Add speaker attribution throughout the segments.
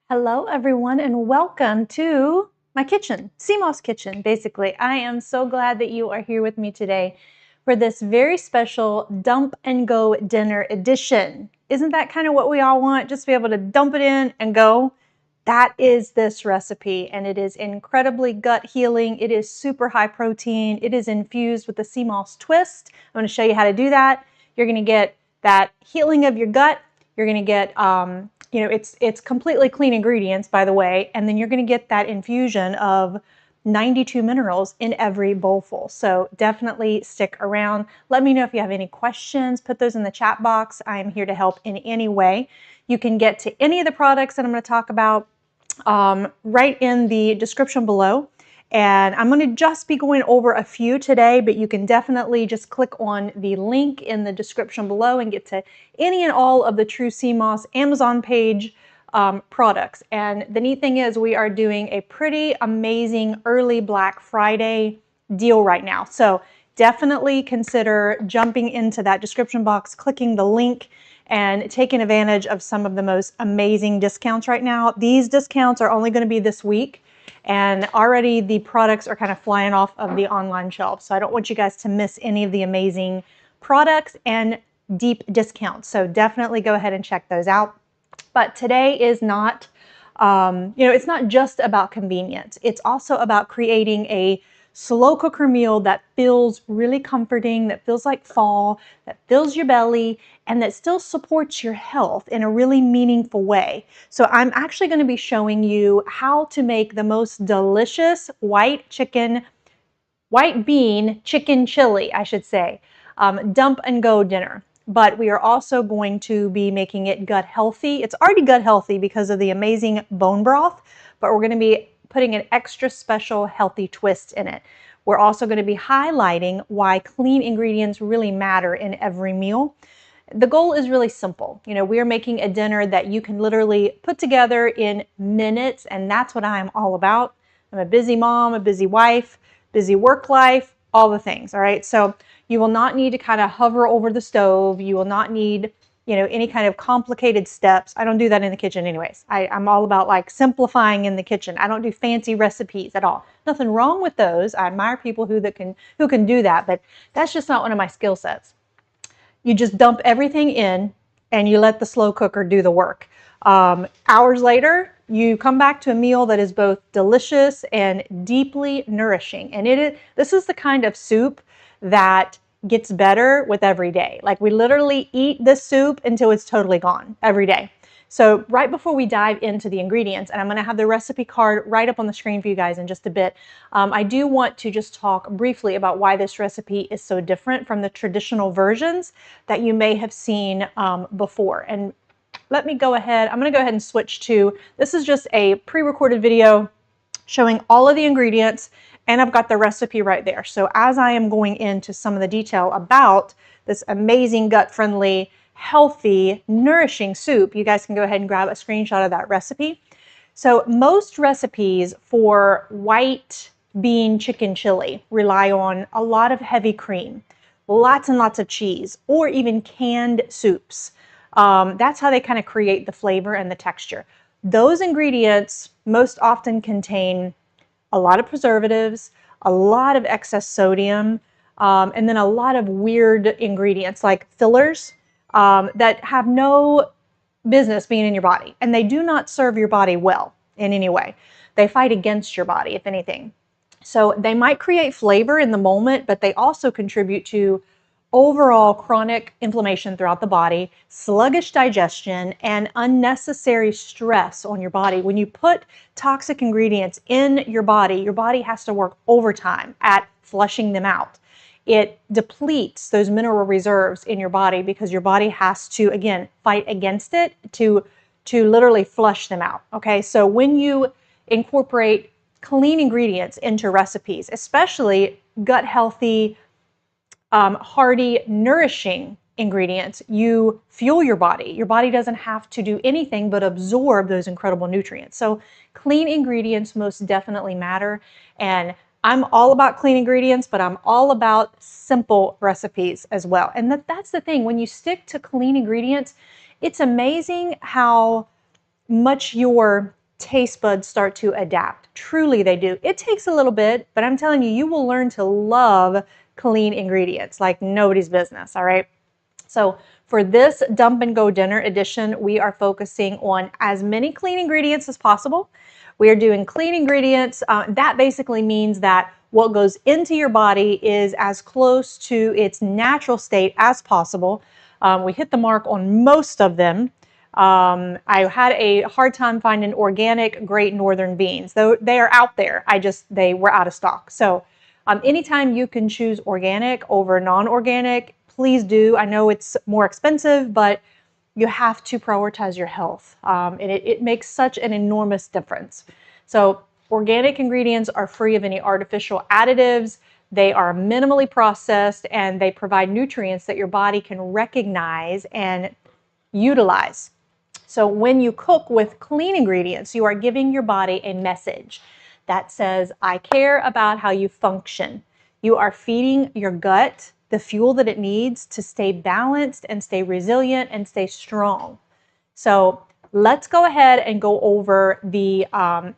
Speaker 1: Hello everyone and welcome to my kitchen, CMOS kitchen, basically. I am so glad that you are here with me today for this very special dump and go dinner edition. Isn't that kind of what we all want? Just to be able to dump it in and go. That is this recipe, and it is incredibly gut healing. It is super high protein. It is infused with the CMOS twist. I'm going to show you how to do that. You're going to get that healing of your gut. You're going to get it's completely clean ingredients, by the way, and then you're going to get that infusion of 92 minerals in every bowlful. So definitely stick around. Let me know if you have any questions. Put those in the chat box. I am here to help in any way. You can get to any of the products that I'm going to talk about right in the description below. And I'm going to just be going over a few today, but you can definitely just click on the link in the description below and get to any and all of the True CMOS Amazon page products. And the neat thing is we are doing a pretty amazing early Black Friday deal right now. So definitely consider jumping into that description box, clicking the link, and taking advantage of some of the most amazing discounts right now. These discounts are only going to be this week, and already the products are kind of flying off of the online shelf. So I don't want you guys to miss any of the amazing products and deep discounts. So definitely go ahead and check those out. But today is not, it's not just about convenience. It's also about creating a slow cooker meal that feels really comforting, that feels like fall, that fills your belly, and that still supports your health in a really meaningful way. So I'm actually going to be showing you how to make the most delicious white bean chicken chili, I should say, dump and go dinner. But we are also going to be making it gut healthy. It's already gut healthy because of the amazing bone broth, but we're going to be putting an extra special healthy twist in it. We're also going to be highlighting why clean ingredients really matter in every meal. The goal is really simple. We are making a dinner that you can literally put together in minutes, and that's what I'm all about. I'm a busy mom, a busy wife, busy work life, all the things, all right? So you will not need to kind of hover over the stove. You will not need, any kind of complicated steps. I don't do that in the kitchen anyways. I'm all about like simplifying in the kitchen. I don't do fancy recipes at all. Nothing wrong with those. I admire people who can do that, but that's just not one of my skill sets. You just dump everything in and you let the slow cooker do the work. Hours later, you come back to a meal that is both delicious and deeply nourishing. And this is the kind of soup that gets better with every day. Like we literally eat this soup until it's totally gone every day. So right before we dive into the ingredients, and I'm going to have the recipe card right up on the screen for you guys in just a bit, I do want to just talk briefly about why this recipe is so different from the traditional versions that you may have seen before. And let me go ahead, I'm going to go ahead and switch to, this is just a pre-recorded video showing all of the ingredients, and I've got the recipe right there. So as I am going into some of the detail about this amazing gut-friendly, healthy, nourishing soup, you guys can go ahead and grab a screenshot of that recipe. So most recipes for white bean chicken chili rely on a lot of heavy cream, lots and lots of cheese, or even canned soups. That's how they kind of create the flavor and the texture. Those ingredients most often contain a lot of preservatives, a lot of excess sodium, and then a lot of weird ingredients like fillers that have no business being in your body. And they do not serve your body well in any way. They fight against your body, if anything. So they might create flavor in the moment, but they also contribute to overall chronic inflammation throughout the body, sluggish digestion, and unnecessary stress on your body. When you put toxic ingredients in your body has to work overtime at flushing them out. It depletes those mineral reserves in your body because your body has to, again, fight against it to literally flush them out, okay? So when you incorporate clean ingredients into recipes, especially gut-healthy, hearty, nourishing ingredients, you fuel your body. Your body doesn't have to do anything but absorb those incredible nutrients. So clean ingredients most definitely matter. And I'm all about clean ingredients, but I'm all about simple recipes as well. And that's the thing. When you stick to clean ingredients, it's amazing how much your taste buds start to adapt. Truly they do. It takes a little bit, but I'm telling you, you will learn to love clean ingredients like nobody's business, all right? So for this dump and go dinner edition, we are focusing on as many clean ingredients as possible. We are doing clean ingredients. That basically means that what goes into your body is as close to its natural state as possible. We hit the mark on most of them. I had a hard time finding organic Great Northern beans, though they are out there. They were out of stock. So anytime you can choose organic over non-organic, please do. I know it's more expensive, but you have to prioritize your health. And it makes such an enormous difference. So organic ingredients are free of any artificial additives. They are minimally processed, and they provide nutrients that your body can recognize and utilize. So when you cook with clean ingredients, you are giving your body a message that says, I care about how you function. You are feeding your gut the fuel that it needs to stay balanced and stay resilient and stay strong. So let's go ahead and go over the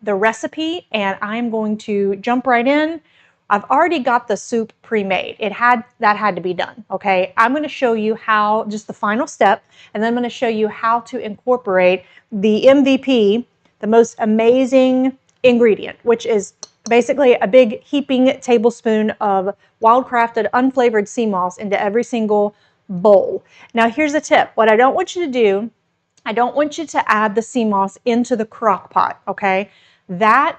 Speaker 1: recipe, and I'm going to jump right in. I've already got the soup pre-made. That had to be done, okay? I'm going to show you how, just the final step, and then I'm going to show you how to incorporate the MVP, the most amazing ingredient, which is basically a big heaping tablespoon of wild-crafted, unflavored sea moss into every single bowl. Now, here's a tip. What I don't want you to do, I don't want you to add the sea moss into the crock pot, okay?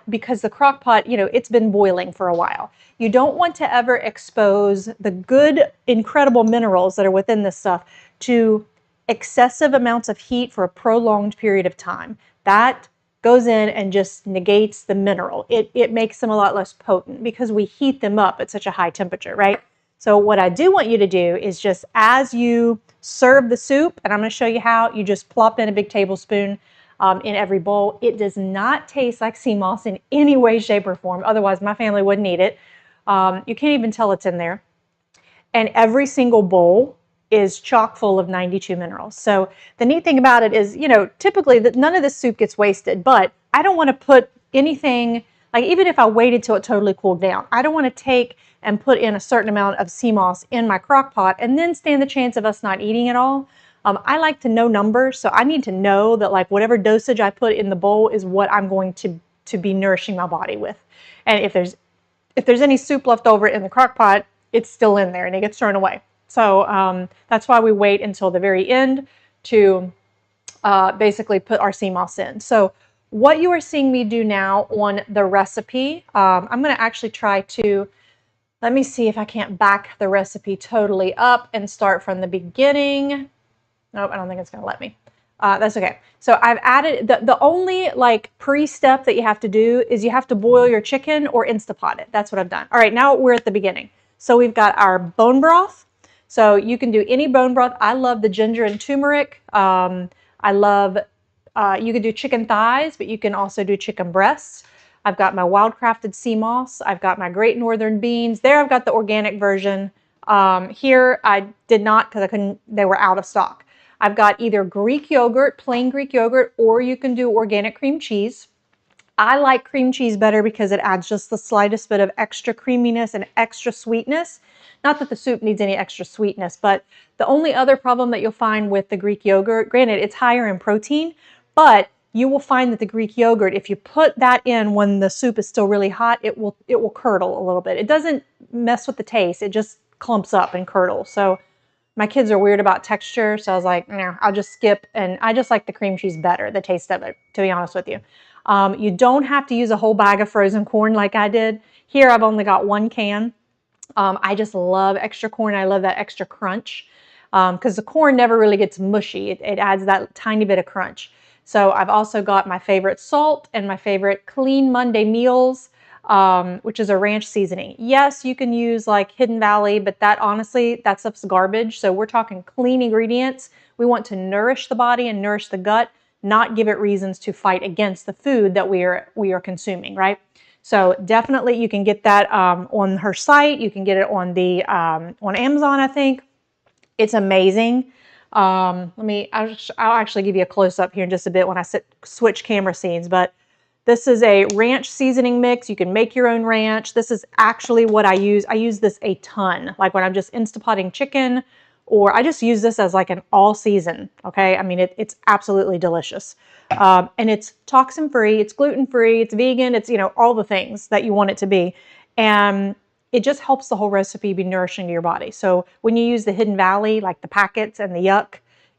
Speaker 1: Because the crock pot, it's been boiling for a while. You don't want to ever expose the good, incredible minerals that are within this stuff to excessive amounts of heat for a prolonged period of time. That goes in and just negates the mineral. It makes them a lot less potent because we heat them up at such a high temperature, right? So what I do want you to do is just as you serve the soup, and I'm going to show you how, you just plop in a big tablespoon in every bowl. It does not taste like sea moss in any way, shape, or form. Otherwise, my family wouldn't eat it. You can't even tell it's in there. And every single bowl is chock full of 92 minerals. So the neat thing about it is, typically none of this soup gets wasted, but I don't want to put anything, like even if I waited till it totally cooled down, I don't want to take and put in a certain amount of sea moss in my crock pot and then stand the chance of us not eating it all. I like to know numbers, so I need to know that like whatever dosage I put in the bowl is what I'm going to be nourishing my body with. And if there's any soup left over in the crock pot, it's still in there and it gets thrown away. So that's why we wait until the very end to basically put our sea moss in. So what you are seeing me do now on the recipe, I'm going to actually try to, let me see if I can't back the recipe totally up and start from the beginning. Nope, I don't think it's going to let me. That's okay. So I've added, the only like pre-step that you have to do is you have to boil your chicken or Instapot it. That's what I've done. All right, now we're at the beginning. So we've got our bone broth. So you can do any bone broth. I love the ginger and turmeric. I love, you can do chicken thighs, but you can also do chicken breasts. I've got my wild-crafted sea moss. I've got my Great Northern beans. There I've got the organic version. Here I did not because they were out of stock. I've got either Greek yogurt, plain Greek yogurt, or you can do organic cream cheese. I like cream cheese better because it adds just the slightest bit of extra creaminess and extra sweetness. Not that the soup needs any extra sweetness, but the only other problem that you'll find with the Greek yogurt, granted it's higher in protein, but you will find that the Greek yogurt, if you put that in when the soup is still really hot, it will curdle a little bit. It doesn't mess with the taste, it just clumps up and curdles. So my kids are weird about texture, so I was like, no, I'll just skip, and I just like the cream cheese better, the taste of it, to be honest with you. You don't have to use a whole bag of frozen corn like I did. Here I've only got 1 can. I just love extra corn. I love that extra crunch because the corn never really gets mushy. It adds that tiny bit of crunch. So I've also got my favorite salt and my favorite Clean Monday Meals, which is a ranch seasoning. Yes, you can use like Hidden Valley, but that honestly, that stuff's garbage. So we're talking clean ingredients. We want to nourish the body and nourish the gut, not give it reasons to fight against the food that we are consuming, right? So definitely you can get that on her site. You can get it on the on Amazon, I think. It's amazing. I'll actually give you a close-up here in just a bit when I switch camera scenes, but This is a ranch seasoning mix. You can make your own ranch. This is actually what I use. I use this a ton, like when I'm just Instapotting chicken, or I just use this as like an all season, okay? I mean, it's absolutely delicious. And it's toxin free, it's gluten free, it's vegan, it's, you know, all the things that you want it to be. And it just helps the whole recipe be nourishing to your body. So when you use the Hidden Valley, like the packets and the yuck,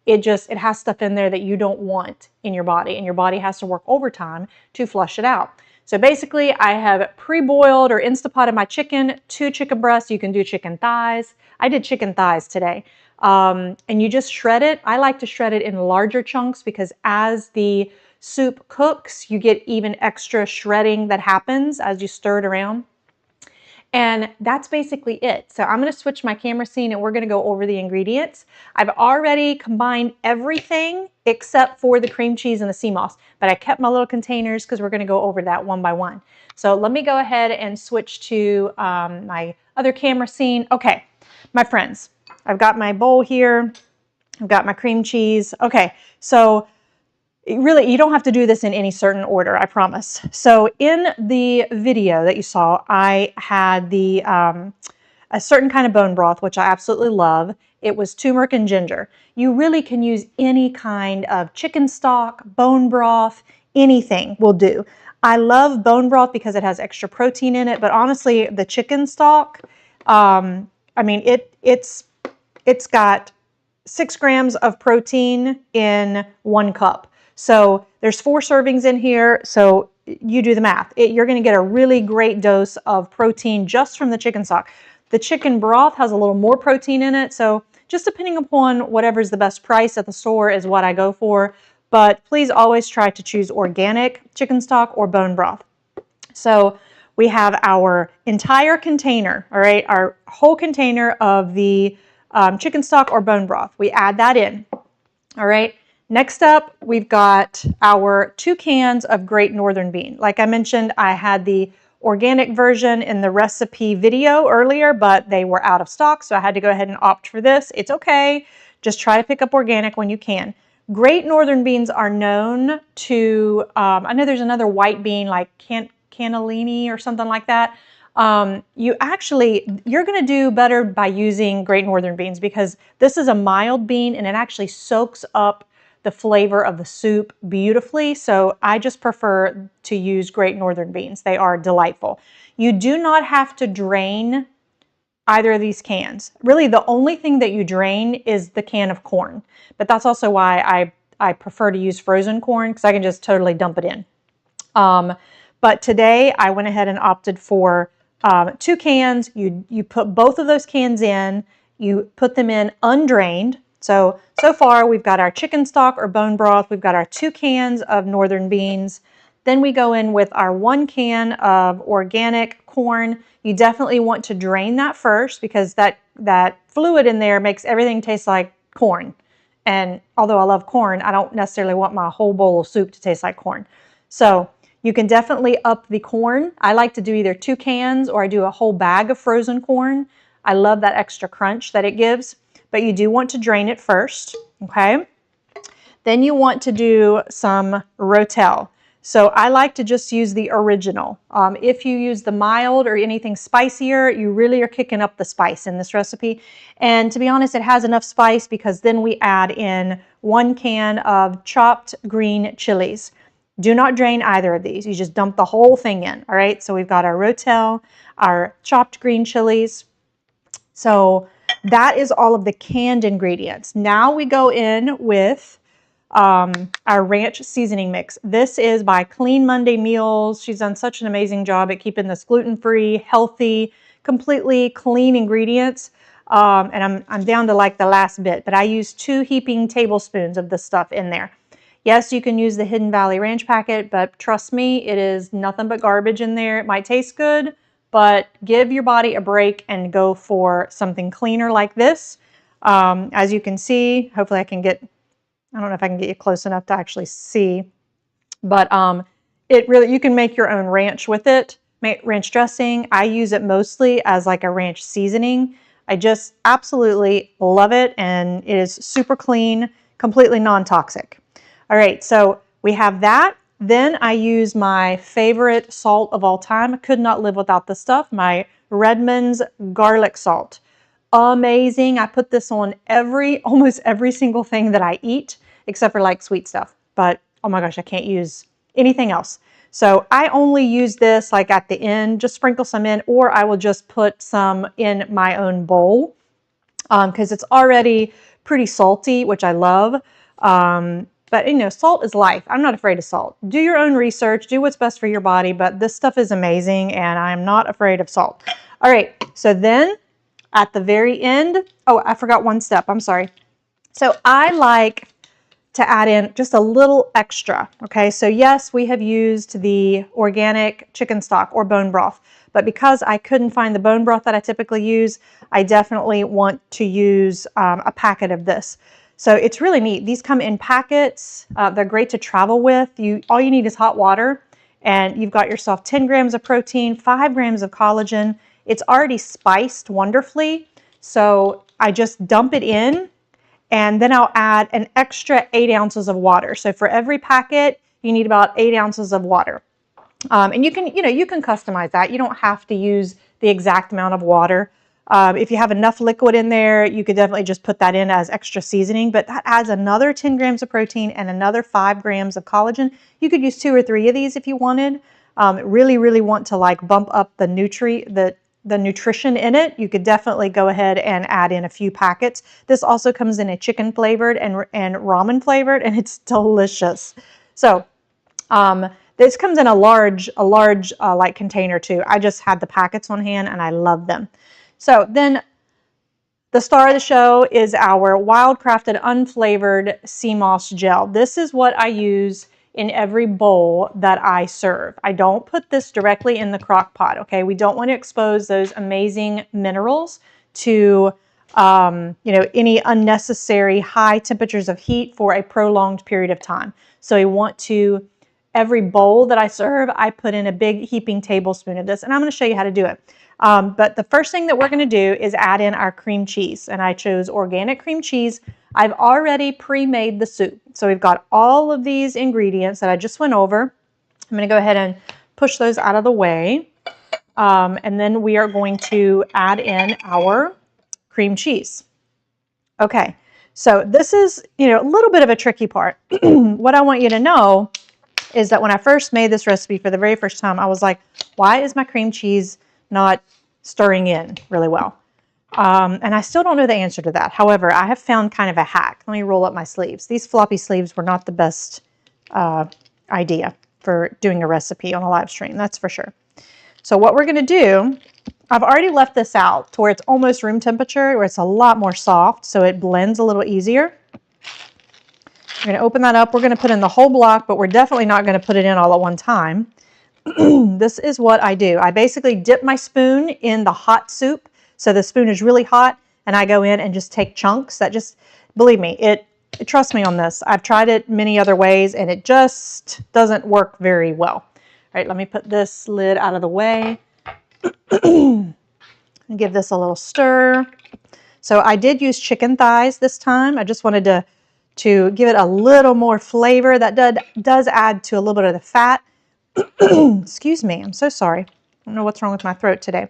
Speaker 1: it has stuff in there that you don't want in your body, and your body has to work overtime to flush it out. So basically, I have pre-boiled or Instapotted my chicken, 2 chicken breasts. You can do chicken thighs. I did chicken thighs today. And you just shred it. I like to shred it in larger chunks because as the soup cooks, you get even extra shredding that happens as you stir it around. And that's basically it. So I'm going to switch my camera scene and we're going to go over the ingredients. I've already combined everything except for the cream cheese and the sea moss, but I kept my little containers because we're going to go over that one by one. So let me go ahead and switch to my other camera scene. Okay, my friends, I've got my bowl here. I've got my cream cheese. Okay, so really, you don't have to do this in any certain order, I promise. So in the video that you saw, I had the a certain kind of bone broth, which I absolutely love. It was turmeric and ginger. You really can use any kind of chicken stock, bone broth, anything will do. I love bone broth because it has extra protein in it, but honestly, the chicken stock, I mean, it's got 6 grams of protein in 1 cup. So there's 4 servings in here, so you do the math. You're going to get a really great dose of protein just from the chicken stock. The chicken broth has a little more protein in it, so just depending upon whatever's the best price at the store is what I go for. But please always try to choose organic chicken stock or bone broth. So we have our entire container, all right, our whole container of the chicken stock or bone broth. We add that in, all right. Next up, we've got our 2 cans of Great Northern Bean. Like I mentioned, I had the organic version in the recipe video earlier, but they were out of stock, so I had to go ahead and opt for this. It's okay. Just try to pick up organic when you can. Great Northern beans are known to, I know there's another white bean like cannellini or something like that. You're going to do better by using Great Northern beans because this is a mild bean and it actually soaks up the flavor of the soup beautifully. So I just prefer to use Great Northern beans. They are delightful. You do not have to drain either of these cans. Really, the only thing that you drain is the can of corn. But that's also why I prefer to use frozen corn because I can just totally dump it in. But today I went ahead and opted for 2 cans. You put both of those cans in. You put them in undrained. So far we've got our chicken stock or bone broth. We've got our 2 cans of northern beans. Then we go in with our 1 can of organic corn. You definitely want to drain that first because that fluid in there makes everything taste like corn. And although I love corn, I don't necessarily want my whole bowl of soup to taste like corn. So you can definitely up the corn. I like to do either 2 cans or I do a whole bag of frozen corn. I love that extra crunch that it gives. But you do want to drain it first, okay? Then you want to do some Rotel. So I like to just use the original. If you use the mild or anything spicier, you really are kicking up the spice in this recipe. And to be honest, it has enough spice because then we add in 1 can of chopped green chilies. Do not drain either of these. You just dump the whole thing in, all right? So we've got our Rotel, our chopped green chilies. So that is all of the canned ingredients. Now we go in with our ranch seasoning mix. This is by Clean Monday Meals. She's done such an amazing job at keeping this gluten-free, healthy, completely clean ingredients. And I'm down to like the last bit, but I use 2 heaping tablespoons of this stuff in there. Yes, you can use the Hidden Valley Ranch packet, but trust me, it is nothing but garbage in there. It might taste good, but give your body a break and go for something cleaner like this. As you can see, hopefully I don't know if I can get you close enough to actually see, but you can make your own ranch with it, ranch dressing. I use it mostly as like a ranch seasoning. I just absolutely love it, and it is super clean, completely non-toxic. All right, so we have that. Then I use my favorite salt of all time. I could not live without this stuff, my Redmond's garlic salt. Amazing. I put this on almost every single thing that I eat, except for like sweet stuff. But oh my gosh, I can't use anything else. So I only use this like at the end, just sprinkle some in, or I will just put some in my own bowl because it's already pretty salty, which I love. But you know, salt is life. I'm not afraid of salt. Do your own research, do what's best for your body, but this stuff is amazing and I'm not afraid of salt. All right, so then at the very end, oh, I forgot one step, I'm sorry. So I like to add in just a little extra, okay? So yes, we have used the organic chicken stock or bone broth, but because I couldn't find the bone broth that I typically use, I definitely want to use a packet of this. So it's really neat. These come in packets. They're great to travel with. All you need is hot water, and you've got yourself 10 grams of protein, 5 grams of collagen. It's already spiced wonderfully, so I just dump it in, and then I'll add an extra 8 ounces of water. So for every packet, you need about 8 ounces of water. And you can customize that. You don't have to use the exact amount of water. If you have enough liquid in there, you could definitely just put that in as extra seasoning, but that adds another 10 grams of protein and another 5 grams of collagen. You could use 2 or 3 of these if you wanted. Really want to like bump up the nutrition in it. You could definitely go ahead and add in a few packets. This also comes in a chicken flavored and ramen flavored, and it's delicious. So this comes in a large like container too. I just had the packets on hand and I love them. So then the star of the show is our wild-crafted unflavored sea moss gel. This is what I use in every bowl that I serve. I don't put this directly in the crock pot, okay? We don't want to expose those amazing minerals to any unnecessary high temperatures of heat for a prolonged period of time. So we want to, every bowl that I serve, I put in a big heaping tablespoon of this, and I'm going to show you how to do it. But the first thing that we're going to do is add in our cream cheese, and I chose organic cream cheese. I've already pre-made the soup. So we've got all of these ingredients that I just went over. I'm going to go ahead and push those out of the way. And then we are going to add in our cream cheese. Okay, so this is, a little bit of a tricky part. What I want you to know is that when I first made this recipe for the very first time, I was like, why is my cream cheese not stirring in really well? And I still don't know the answer to that. However, I have found kind of a hack. Let me roll up my sleeves. These floppy sleeves were not the best idea for doing a recipe on a live stream, that's for sure. So what we're going to do, I've already left this out to where it's almost room temperature, where it's a lot more soft, so it blends a little easier. We're going to open that up. We're going to put in the whole block, but we're definitely not going to put it in all at one time. This is what I do. I basically dip my spoon in the hot soup. So the spoon is really hot, and I go in and just take chunks. That just, believe me, trust me on this. I've tried it many other ways, and it just doesn't work very well. All right, let me put this lid out of the way and give this a little stir. So I did use chicken thighs this time. I just wanted to give it a little more flavor. That does add to a little bit of the fat. Excuse me, I'm so sorry. I don't know what's wrong with my throat today.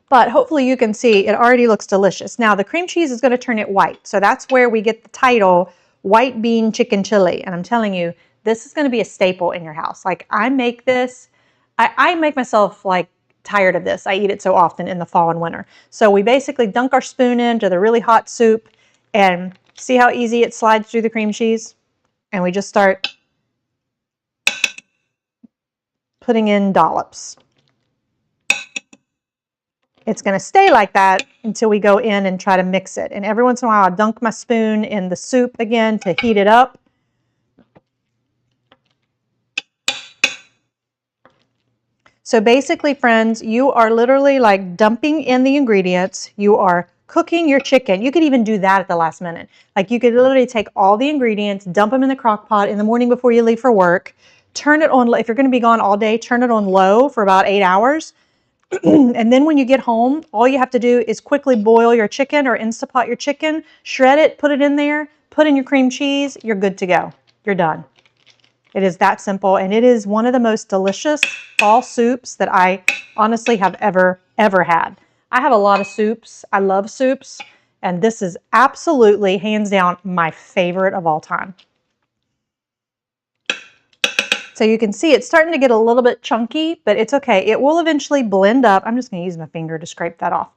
Speaker 1: But hopefully you can see it already looks delicious. Now the cream cheese is going to turn it white. So that's where we get the title white bean chicken chili. And I'm telling you, this is going to be a staple in your house. Like I make this, I make myself like tired of this. I eat it so often in the fall and winter. So we basically dunk our spoon into the really hot soup and see how easy it slides through the cream cheese? And we just start putting in dollops. It's going to stay like that until we go in and try to mix it. And every once in a while, I dunk my spoon in the soup again to heat it up. So basically, friends, you are literally like dumping in the ingredients. You are cooking your chicken. You could even do that at the last minute. Like you could literally take all the ingredients, dump them in the crock pot in the morning before you leave for work, turn it on, if you're going to be gone all day, turn it on low for about 8 hours. And then when you get home, all you have to do is quickly boil your chicken or Instapot your chicken, shred it, put it in there, put in your cream cheese, you're good to go. You're done. It is that simple, and it is one of the most delicious fall soups that I honestly have ever had. I have a lot of soups. I love soups, and this is absolutely, hands down, my favorite of all time. So you can see it's starting to get a little bit chunky, but it's okay. It will eventually blend up. I'm just going to use my finger to scrape that off.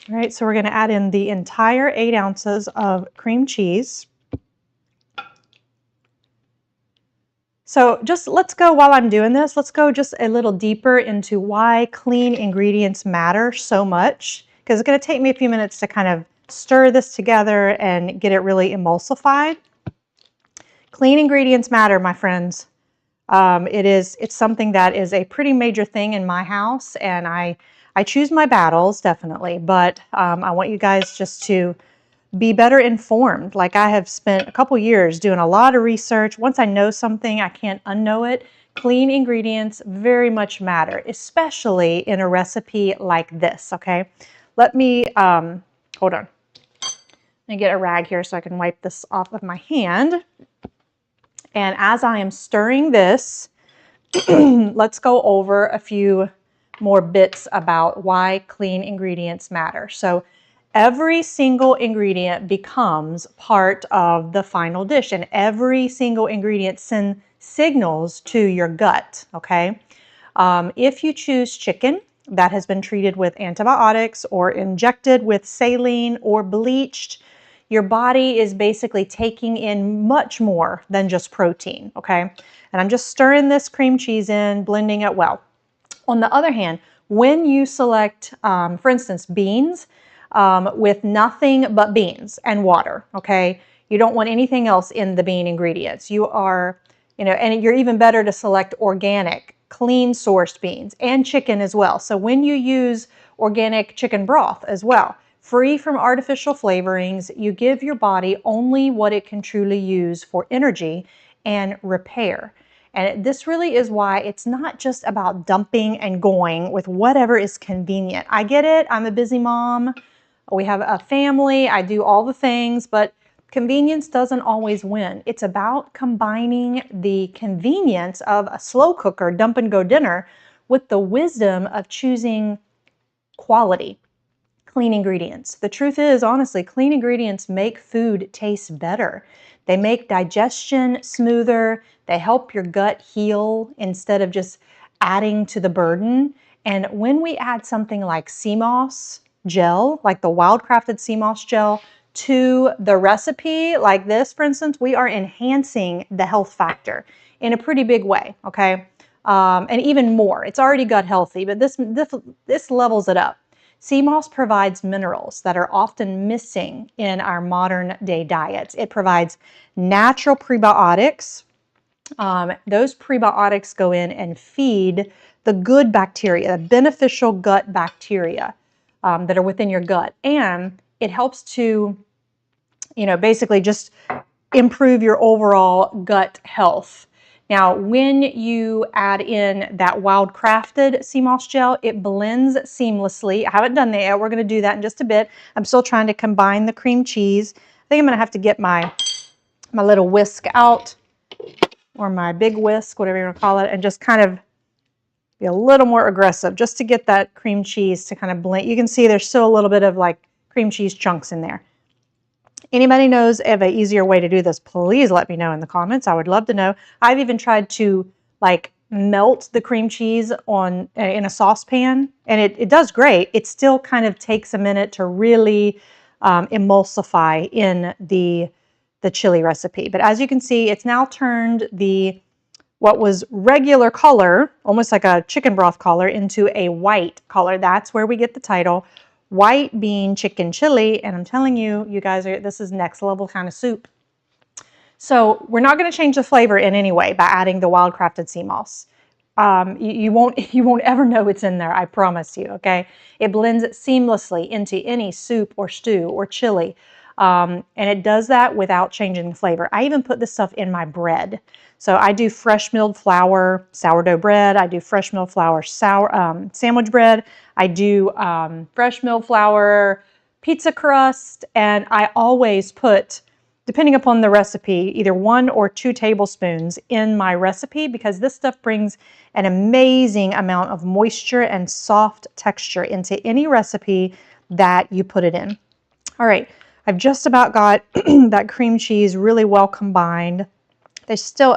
Speaker 1: All right, so we're going to add in the entire 8 ounces of cream cheese. So just let's go, while I'm doing this, let's go just a little deeper into why clean ingredients matter so much, because it's going to take me a few minutes to kind of stir this together and get it really emulsified. Clean ingredients matter, my friends. It's something that is a pretty major thing in my house, and I choose my battles, definitely, but I want you guys just to be better informed. Like, I have spent a couple years doing a lot of research. Once I know something, I can't unknow it. Clean ingredients very much matter, especially in a recipe like this, okay? Let me, hold on. Let me get a rag here so I can wipe this off of my hand. And as I am stirring this, let's go over a few more bits about why clean ingredients matter. So every single ingredient becomes part of the final dish, and every single ingredient sends signals to your gut, okay? If you choose chicken that has been treated with antibiotics or injected with saline or bleached, your body is basically taking in much more than just protein, okay? And I'm just stirring this cream cheese in, blending it well. On the other hand, when you select, for instance, beans with nothing but beans and water, okay? You don't want anything else in the bean ingredients. You are, and you're even better to select organic, clean sourced beans and chicken as well. So when you use organic chicken broth as well, free from artificial flavorings, you give your body only what it can truly use for energy and repair. And this really is why it's not just about dumping and going with whatever is convenient. I get it. I'm a busy mom. We have a family. I do all the things, but convenience doesn't always win. It's about combining the convenience of a slow cooker, dump and go dinner with the wisdom of choosing quality. Clean ingredients. The truth is, honestly, clean ingredients make food taste better. They make digestion smoother. They help your gut heal instead of just adding to the burden. And when we add something like sea moss gel, like the wild-crafted sea moss gel, to the recipe, like this, for instance, we are enhancing the health factor in a pretty big way, okay? And even more. It's already gut healthy, but this levels it up. Sea moss provides minerals that are often missing in our modern day diets. It provides natural prebiotics. Those prebiotics go in and feed the good bacteria, the beneficial gut bacteria that are within your gut. And it helps to, basically just improve your overall gut health. Now, when you add in that wild-crafted sea moss gel, it blends seamlessly. I haven't done that yet. We're going to do that in just a bit. I'm still trying to combine the cream cheese. I think I'm going to have to get my little whisk out, or my big whisk, whatever you want to call it, and just kind of be a little more aggressive just to get that cream cheese to kind of blend. You can see there's still a little bit of like cream cheese chunks in there. Anybody knows of an easier way to do this, please let me know in the comments. I would love to know. I've even tried to like melt the cream cheese in a saucepan, and it does great. It still kind of takes a minute to really emulsify in the chili recipe. But as you can see, it's now turned what was regular color, almost like a chicken broth color, into a white color. That's where we get the title, white bean chicken chili. And I'm telling you, you guys, this is next level kind of soup. So we're not going to change the flavor in any way by adding the wild-crafted sea moss. You won't ever know it's in there, I promise you, okay? It blends seamlessly into any soup or stew or chili. And it does that without changing the flavor. I even put this stuff in my bread. So I do fresh milled flour sourdough bread. I do fresh milled flour sandwich bread. I do fresh milled flour pizza crust. And I always put depending upon the recipe, either 1 or 2 tablespoons in my recipe, because this stuff brings an amazing amount of moisture and soft texture into any recipe that you put it in. All right, I've just about got that cream cheese really well combined. There's still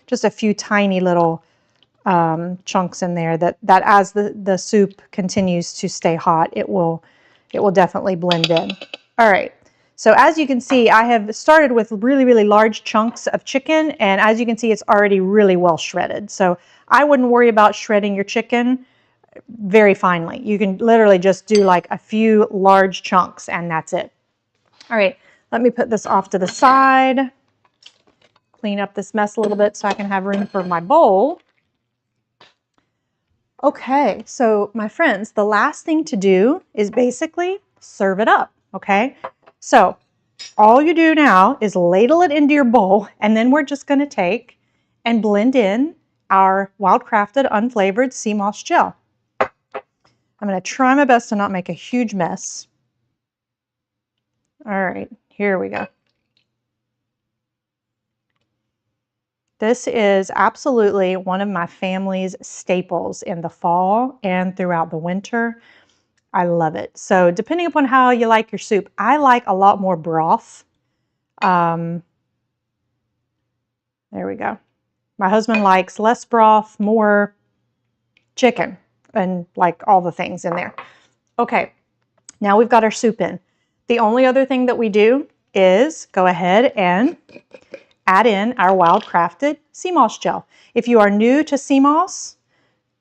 Speaker 1: just a few tiny little chunks in there that as the soup continues to stay hot, it will definitely blend in. All right, so as you can see, I have started with really large chunks of chicken, and as you can see, it's already really well shredded. So I wouldn't worry about shredding your chicken very finely. You can literally just do like a few large chunks and that's it. All right, let me put this off to the side, clean up this mess a little bit so I can have room for my bowl. Okay, so my friends, the last thing to do is basically serve it up, okay? So all you do now is ladle it into your bowl, and then we're just going to take and blend in our wild-crafted unflavored sea moss gel. I'm going to try my best to not make a huge mess. All right, here we go. This is absolutely one of my family's staples in the fall and throughout the winter. I love it. So depending upon how you like your soup, I like a lot more broth. There we go. My husband likes less broth, more chicken, and like all the things in there. Okay, now we've got our soup in. The only other thing that we do is go ahead and add in our wild-crafted sea moss gel. If you are new to sea moss,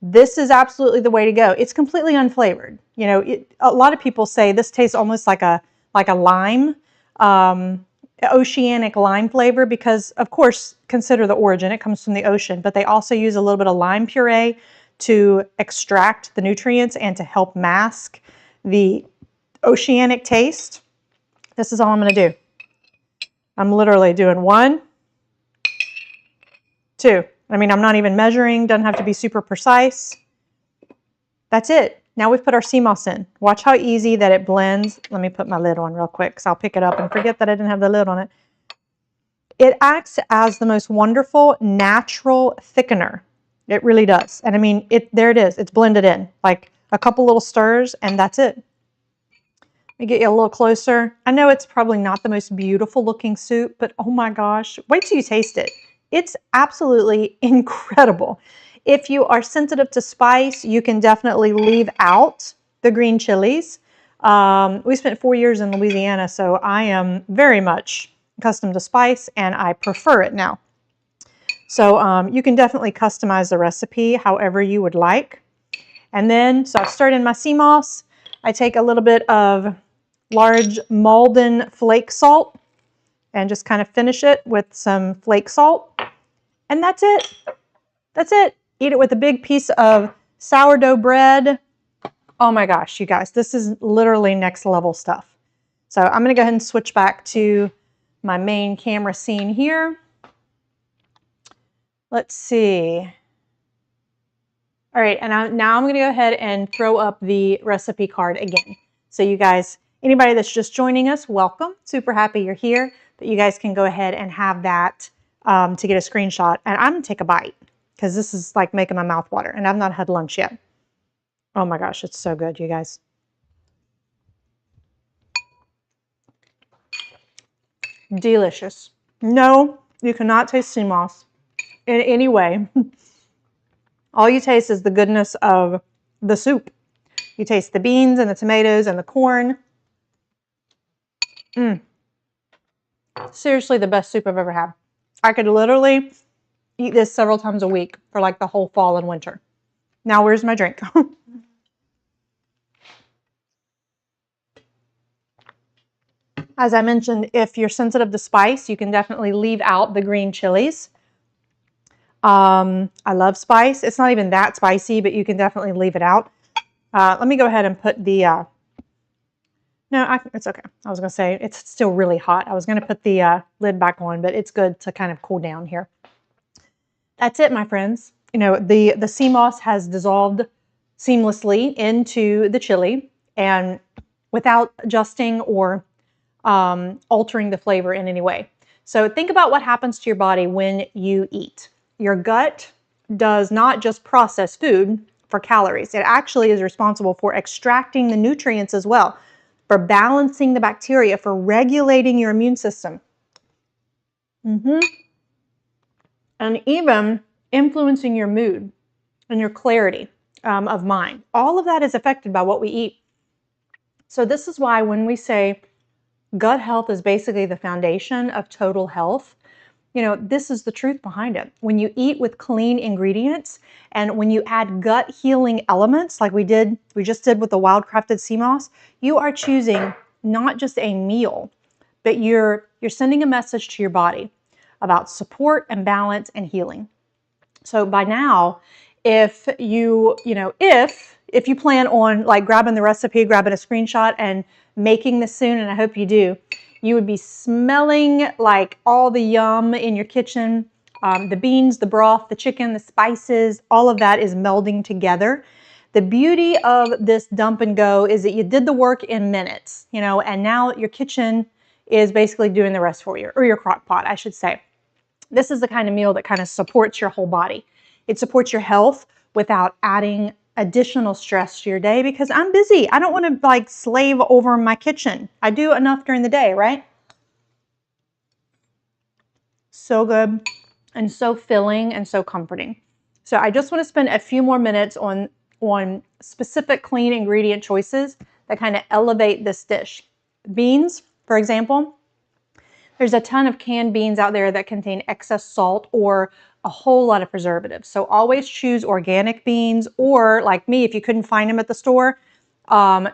Speaker 1: this is absolutely the way to go. It's completely unflavored. You know, a lot of people say this tastes almost like a lime, oceanic lime flavor, because of course, consider the origin, it comes from the ocean, but they also use a little bit of lime puree to extract the nutrients and to help mask the oceanic taste. This is all I'm going to do. I'm literally doing 1, 2. I mean, I'm not even measuring, doesn't have to be super precise. That's it. Now we've put our sea moss in. Watch how easy that it blends. Let me put my lid on real quick because I'll pick it up and forget that I didn't have the lid on it. It acts as the most wonderful natural thickener. It really does. And I mean, there it is. It's blended in. Like a couple little stirs and that's it. Let me get you a little closer. I know it's probably not the most beautiful looking soup, but oh my gosh, wait till you taste it. It's absolutely incredible. If you are sensitive to spice, you can definitely leave out the green chilies. We spent 4 years in Louisiana, so I am very much accustomed to spice and I prefer it now. So you can definitely customize the recipe however you would like. And then, so I've stirred in my sea moss. I take a little bit of large Malden flake salt and just kind of finish it with some flake salt. And that's it. That's it. Eat it with a big piece of sourdough bread. Oh my gosh, you guys, this is literally next level stuff. So I'm going to go ahead and switch back to my main camera scene here. Let's see. All right, and now I'm going to go ahead and throw up the recipe card again. So you guys, anybody that's just joining us, welcome. Super happy you're here. But you guys can go ahead and have that to get a screenshot. And I'm going to take a bite because this is like making my mouth water. And I've not had lunch yet. Oh my gosh, it's so good, you guys. Delicious. No, you cannot taste sea moss in any way. All you taste is the goodness of the soup. You taste the beans and the tomatoes and the corn. Seriously, the best soup I've ever had. I could literally eat this several times a week for like the whole fall and winter. Now, where's my drink? As I mentioned, if you're sensitive to spice, you can definitely leave out the green chilies. I love spice. It's not even that spicy, but you can definitely leave it out. Let me go ahead and put the... No, it's okay. I was going to say, it's still really hot. I was going to put the lid back on, but it's good to kind of cool down here. That's it, my friends. You know, the sea moss has dissolved seamlessly into the chili, and without adjusting or altering the flavor in any way. So think about what happens to your body when you eat. Your gut does not just process food for calories. It actually is responsible for extracting the nutrients as well, for balancing the bacteria, for regulating your immune system. And even influencing your mood and your clarity of mind. All of that is affected by what we eat. So this is why when we say gut health is basically the foundation of total health, you know, this is the truth behind it. When you eat with clean ingredients and when you add gut healing elements like we just did with the wild crafted sea moss, you are choosing not just a meal, but you're sending a message to your body about support and balance and healing. So by now, if you plan on like grabbing the recipe, grabbing a screenshot and making this soon, and I hope you do, you would be smelling like all the yum in your kitchen. The beans, the broth, the chicken, the spices, all of that is melding together. The beauty of this dump and go is that you did the work in minutes, you know, and now your kitchen is basically doing the rest for you, or your crock pot, I should say. This is the kind of meal that kind of supports your whole body. It supports your health without adding additional stress to your day, because I'm busy. I don't want to like slave over my kitchen. I do enough during the day, right? So good and so filling and so comforting. So I just want to spend a few more minutes on specific clean ingredient choices that kind of elevate this dish. Beans, for example. There's a ton of canned beans out there that contain excess salt or a whole lot of preservatives. So always choose organic beans, or like me, if you couldn't find them at the store,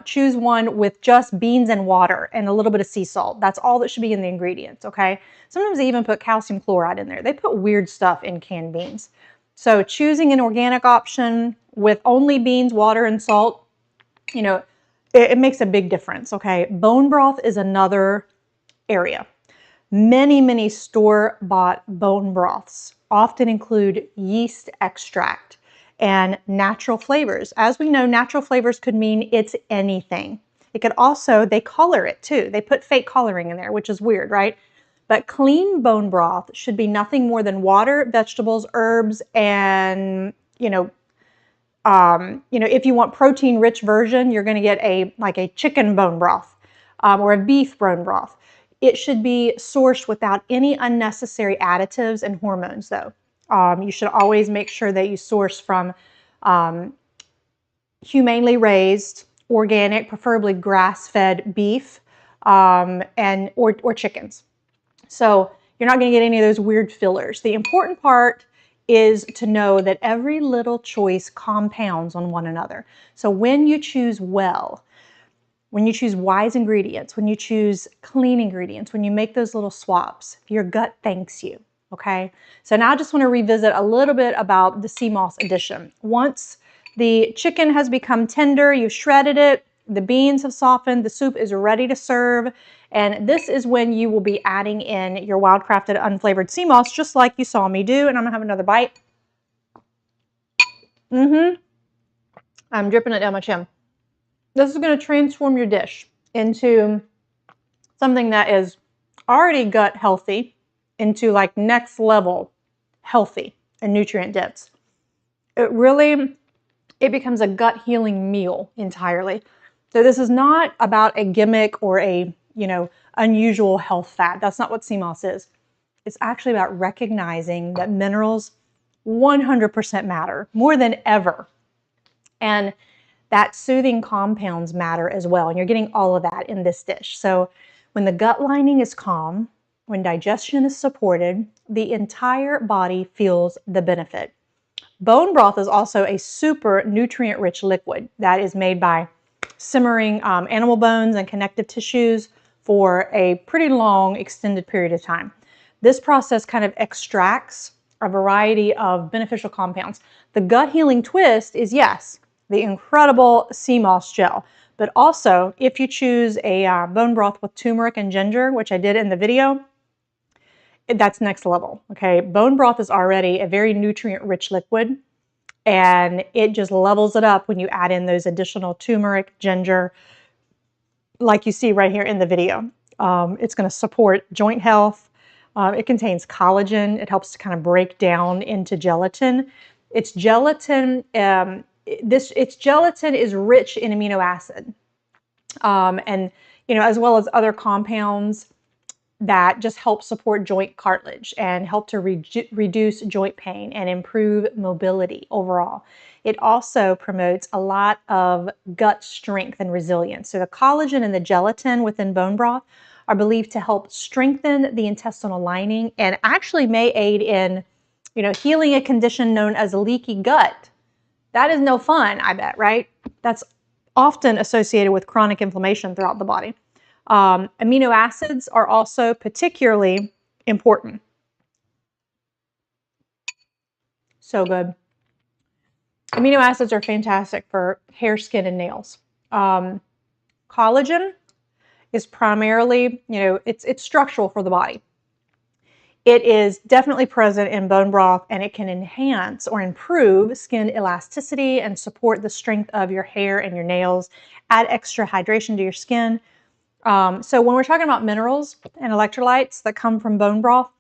Speaker 1: choose one with just beans and water and a little bit of sea salt. That's all that should be in the ingredients, okay? Sometimes they even put calcium chloride in there. They put weird stuff in canned beans. So choosing an organic option with only beans, water, and salt, you know, it makes a big difference, okay? Bone broth is another area. Many store-bought bone broths often include yeast extract and natural flavors. As we know, natural flavors could mean it's anything. It could also, they color it too. They put fake coloring in there, which is weird, right? But clean bone broth should be nothing more than water, vegetables, herbs, and, if you want protein-rich version, you're going to get a chicken bone broth or a beef bone broth. It should be sourced without any unnecessary additives and hormones, though. You should always make sure that you source from humanely raised, organic, preferably grass-fed beef or chickens. So you're not going to get any of those weird fillers. The important part is to know that every little choice compounds on one another. So when you choose well, when you choose wise ingredients, when you choose clean ingredients, when you make those little swaps, your gut thanks you, okay? So now I just want to revisit a little bit about the sea moss addition. Once the chicken has become tender, you've shredded it, the beans have softened, the soup is ready to serve, and this is when you will be adding in your wild crafted unflavored sea moss, just like you saw me do, and I'm gonna have another bite. I'm dripping it down my chin. This is going to transform your dish into something that is already gut healthy into like next level healthy and nutrient dense. It becomes a gut healing meal entirely. So this is not about a gimmick or a, unusual health fad. That's not what sea moss is. It's actually about recognizing that minerals 100% matter more than ever. And that soothing compounds matter as well. And you're getting all of that in this dish. So when the gut lining is calm, when digestion is supported, the entire body feels the benefit. Bone broth is also a super nutrient-rich liquid that is made by simmering animal bones and connective tissues for a pretty long, extended period of time. This process kind of extracts a variety of beneficial compounds. The gut healing twist is, yes, the incredible sea moss gel, but also if you choose a bone broth with turmeric and ginger, which I did in the video, that's next level, okay? Bone broth is already a very nutrient-rich liquid, and it just levels it up when you add in those additional turmeric, ginger, like you see right here in the video. It's going to support joint health. It contains collagen. It helps to kind of break down into gelatin. Its gelatin, its gelatin is rich in amino acid, and as well as other compounds that just help support joint cartilage and help to reduce joint pain and improve mobility overall. It also promotes a lot of gut strength and resilience. So the collagen and the gelatin within bone broth are believed to help strengthen the intestinal lining and actually may aid in, healing a condition known as leaky gut. That is no fun, I bet, right? That's often associated with chronic inflammation throughout the body. Amino acids are also particularly important. So good. Amino acids are fantastic for hair, skin, and nails. Collagen is primarily, it's structural for the body. It is definitely present in bone broth, and it can enhance or improve skin elasticity and support the strength of your hair and your nails, add extra hydration to your skin. So when we're talking about minerals and electrolytes that come from bone broth,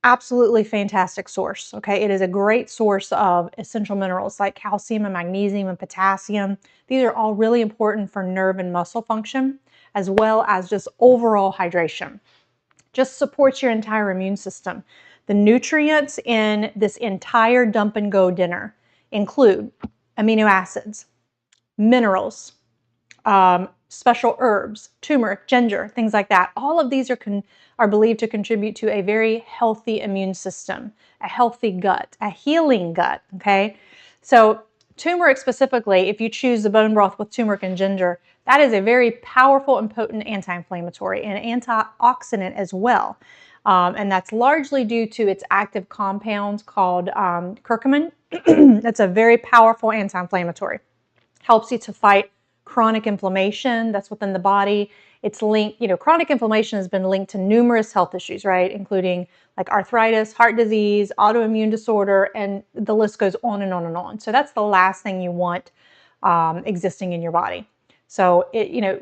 Speaker 1: absolutely fantastic source, okay? It is a great source of essential minerals like calcium and magnesium and potassium. These are all really important for nerve and muscle function, as well as just overall hydration. Just supports your entire immune system. The nutrients in this entire dump and go dinner include amino acids, minerals, special herbs, turmeric, ginger, things like that. All of these are believed to contribute to a very healthy immune system, a healthy gut, a healing gut, okay? So turmeric specifically, if you choose the bone broth with turmeric and ginger, that is a very powerful and potent anti-inflammatory and antioxidant as well. And that's largely due to its active compounds called curcumin. That's a very powerful anti-inflammatory. Helps you to fight chronic inflammation that's within the body. It's linked, chronic inflammation has been linked to numerous health issues, right? Including like arthritis, heart disease, autoimmune disorder, and the list goes on and on and on. So that's the last thing you want existing in your body. So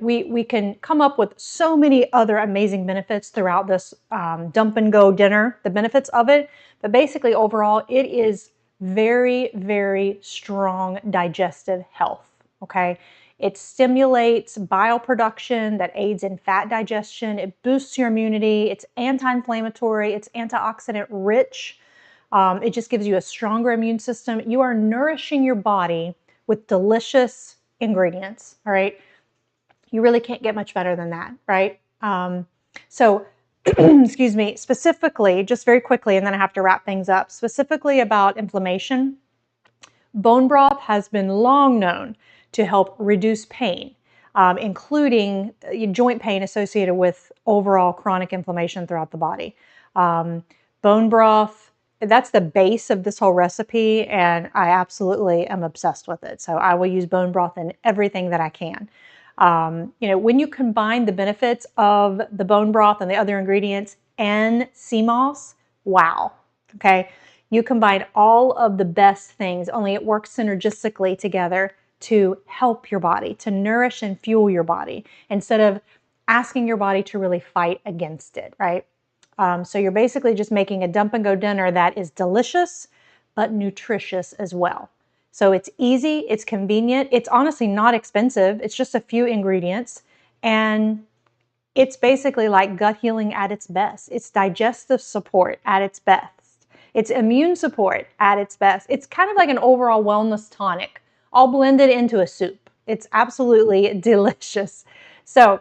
Speaker 1: we can come up with so many other amazing benefits throughout this dump and go dinner, the benefits of it. But basically overall, it is very, very strong digestive health, okay? It stimulates bile production that aids in fat digestion. It boosts your immunity. It's anti-inflammatory. It's antioxidant rich. It just gives you a stronger immune system. You are nourishing your body with delicious ingredients, all right? You really can't get much better than that, right? So, excuse me, specifically, just very quickly, and then I have to wrap things up, specifically about inflammation, bone broth has been long known to help reduce pain, including joint pain associated with overall chronic inflammation throughout the body. Bone broth, that's the base of this whole recipe, and I absolutely am obsessed with it. So I will use bone broth in everything that I can. When you combine the benefits of the bone broth and the other ingredients and sea moss, wow, okay? You combine all of the best things, only it works synergistically together to help your body, to nourish and fuel your body, instead of asking your body to really fight against it, right? So you're basically just making a dump and go dinner that is delicious, but nutritious as well. So it's easy, it's convenient, it's honestly not expensive, it's just a few ingredients, and it's basically like gut healing at its best. It's digestive support at its best. It's immune support at its best. It's kind of like an overall wellness tonic, all blended into a soup. It's absolutely delicious. So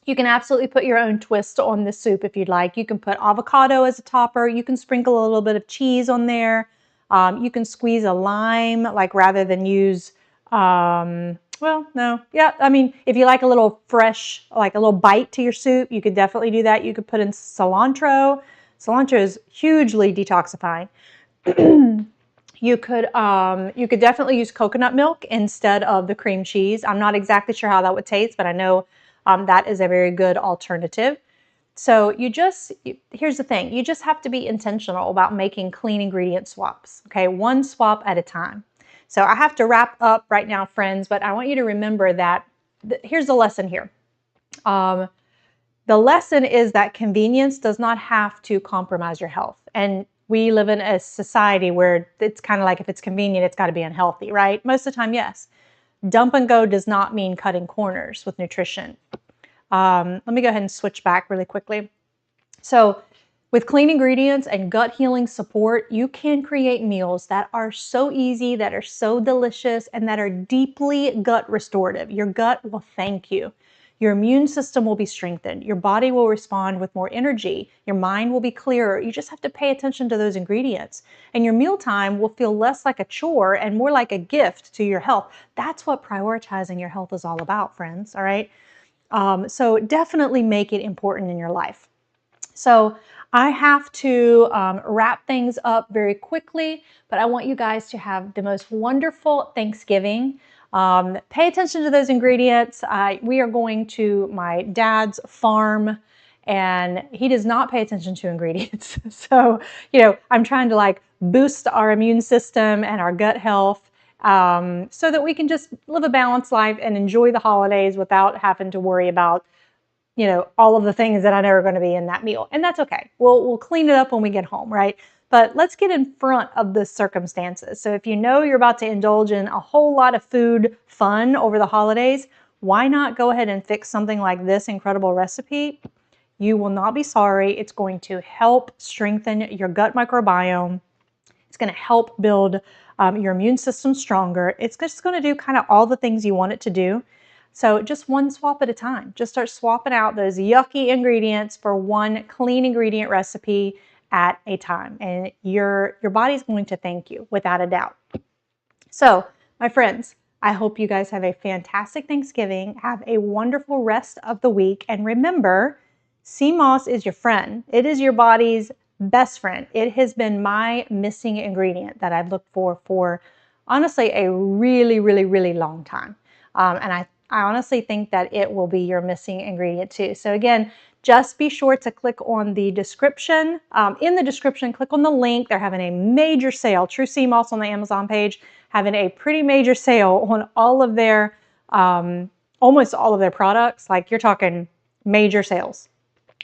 Speaker 1: you can absolutely put your own twist on the soup if you'd like. You can put avocado as a topper. You can sprinkle a little bit of cheese on there. You can squeeze a lime, like rather than use, well, no. Yeah, I mean, if you like a little fresh, like a little bite to your soup, you could definitely do that. You could put in cilantro. Cilantro is hugely detoxifying. You could definitely use coconut milk instead of the cream cheese. I'm not exactly sure how that would taste, but I know that is a very good alternative. So here's the thing, you just have to be intentional about making clean ingredient swaps, okay? One swap at a time. So I have to wrap up right now, friends, but I want you to remember that, here's the lesson here. The lesson is that convenience does not have to compromise your health. And we live in a society where it's kind of like if it's convenient, it's got to be unhealthy, right? Most of the time, yes. Dump and go does not mean cutting corners with nutrition. Let me go ahead and switch back really quickly. So with clean ingredients and gut healing support, you can create meals that are so easy, that are so delicious, and that are deeply gut restorative. Your gut will thank you. Your immune system will be strengthened. Your body will respond with more energy. Your mind will be clearer. You just have to pay attention to those ingredients. And your mealtime will feel less like a chore and more like a gift to your health. That's what prioritizing your health is all about, friends, all right? So definitely make it important in your life. So I have to wrap things up very quickly, but I want you guys to have the most wonderful Thanksgiving. Pay attention to those ingredients. We are going to my dad's farm, and he does not pay attention to ingredients. So, I'm trying to like boost our immune system and our gut health so that we can just live a balanced life and enjoy the holidays without having to worry about all of the things that I know are going to be in that meal. And that's okay. We'll clean it up when we get home, right? But let's get in front of the circumstances. So if you know you're about to indulge in a whole lot of food fun over the holidays, why not go ahead and fix something like this incredible recipe? You will not be sorry. It's going to help strengthen your gut microbiome. It's going to help build your immune system stronger. It's just going to do kind of all the things you want it to do. So just one swap at a time. Just start swapping out those yucky ingredients for one clean ingredient recipe at a time. And your body's going to thank you without a doubt. So my friends, I hope you guys have a fantastic Thanksgiving. Have a wonderful rest of the week. And remember, sea moss is your friend. It is your body's best friend. It has been my missing ingredient that I've looked for honestly a really, really, really long time. And I honestly think that it will be your missing ingredient too. So again, just be sure to click on the description. In the description, click on the link. They're having a major sale. True Sea Moss on the Amazon page, having a pretty major sale on all of their, almost all of their products. Like you're talking major sales.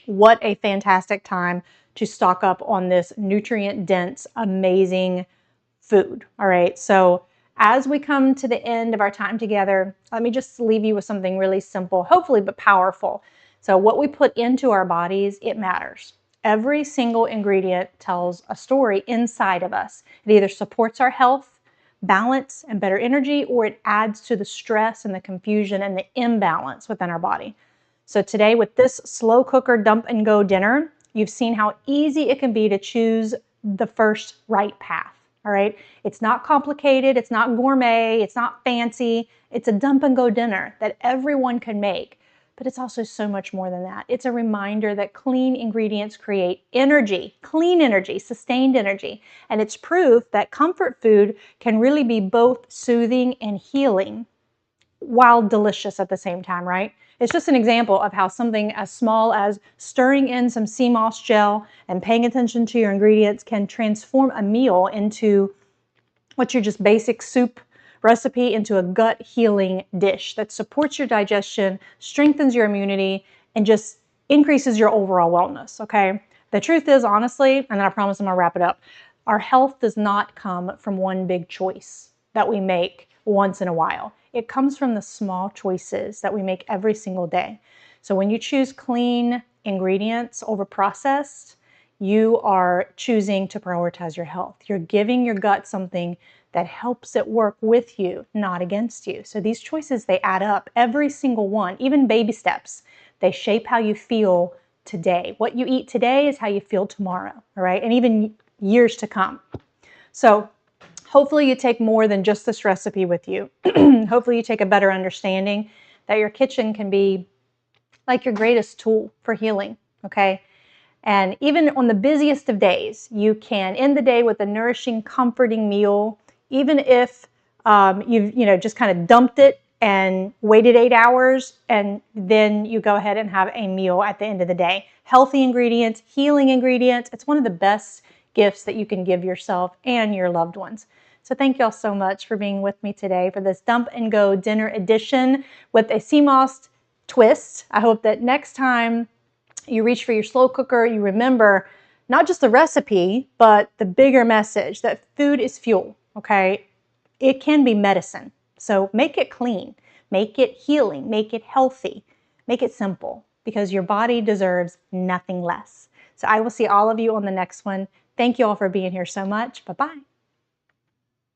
Speaker 1: What a fantastic time to stock up on this nutrient-dense, amazing food. All right, so as we come to the end of our time together, let me just leave you with something really simple, hopefully, but powerful. So what we put into our bodies, it matters. Every single ingredient tells a story inside of us. It either supports our health, balance, and better energy, or it adds to the stress and the confusion and the imbalance within our body. So today with this slow cooker dump and go dinner, you've seen how easy it can be to choose the first right path. All right, it's not complicated, it's not gourmet, it's not fancy. It's a dump and go dinner that everyone can make, but it's also so much more than that. It's a reminder that clean ingredients create energy, clean energy, sustained energy, and it's proof that comfort food can really be both soothing and healing while delicious at the same time, right? It's just an example of how something as small as stirring in some sea moss gel and paying attention to your ingredients can transform a meal into what's your just basic soup recipe into a gut healing dish that supports your digestion, strengthens your immunity, and just increases your overall wellness, okay? The truth is, honestly, and then I promise I'm gonna wrap it up, our health does not come from one big choice that we make once in a while. It comes from the small choices that we make every single day. So when you choose clean ingredients over processed, you are choosing to prioritize your health. You're giving your gut something that helps it work with you, not against you. So these choices, they add up, every single one, even baby steps. They shape how you feel today. What you eat today is how you feel tomorrow, all right? And even years to come. So hopefully you take more than just this recipe with you. Hopefully you take a better understanding that your kitchen can be like your greatest tool for healing, okay? And even on the busiest of days, you can end the day with a nourishing, comforting meal, even if you've just kind of dumped it and waited 8 hours, and then you go ahead and have a meal at the end of the day. Healthy ingredients, healing ingredients. It's one of the best gifts that you can give yourself and your loved ones. So thank y'all so much for being with me today for this Dump and Go Dinner Edition with a sea moss twist. I hope that next time you reach for your slow cooker, you remember not just the recipe, but the bigger message that food is fuel, okay? It can be medicine. So make it clean, make it healing, make it healthy, make it simple, because your body deserves nothing less. So I will see all of you on the next one. Thank you all for being here so much. Bye-bye.